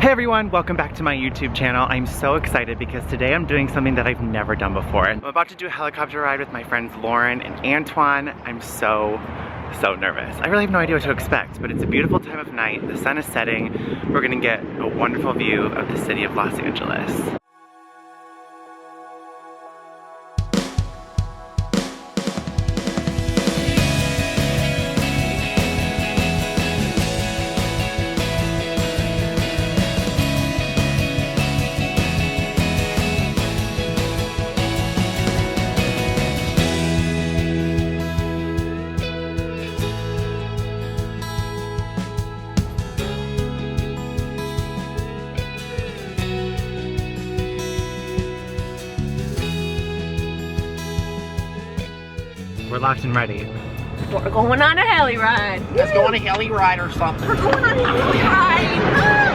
Hey everyone, welcome back to my YouTube channel. I'm so excited because today I'm doing something that I've never done before. I'm about to do a helicopter ride with my friends Lauren and Antoine. I'm so nervous. I really have no idea what to expect, but it's a beautiful time of night. The sun is setting. We're gonna get a wonderful view of the city of Los Angeles. We're locked and ready. We're going on a heli ride. Let's go on a heli ride or something. We're going on a heli ride.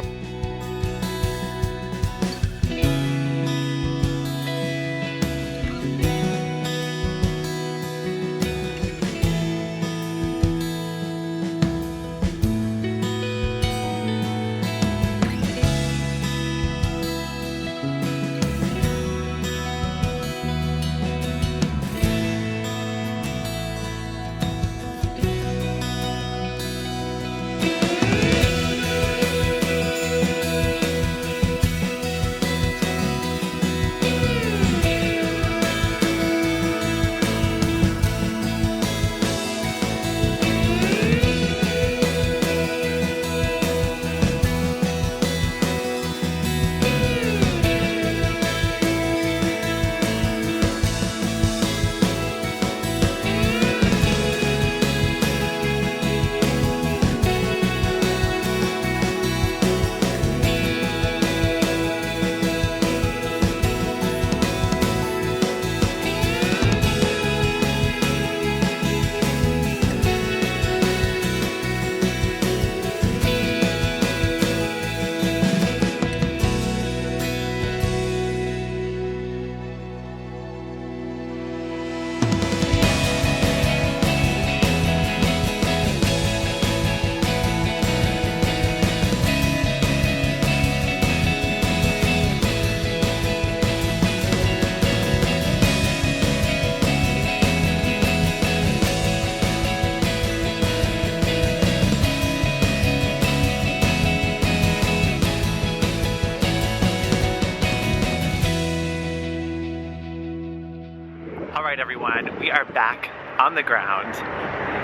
Alright everyone, we are back on the ground.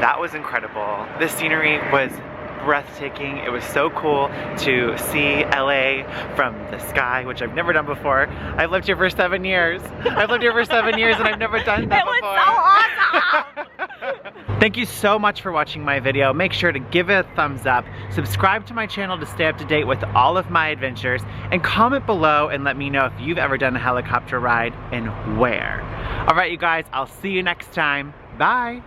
That was incredible. The scenery was breathtaking. It was so cool to see LA from the sky, which I've never done before. I've lived here for 7 years. I've lived here for 7 years and I've never done that before. It was so awesome! Thank you so much for watching my video. Make sure to give it a thumbs up, subscribe to my channel to stay up to date with all of my adventures, and comment below and let me know if you've ever done a helicopter ride and where. Alright you guys, I'll see you next time. Bye!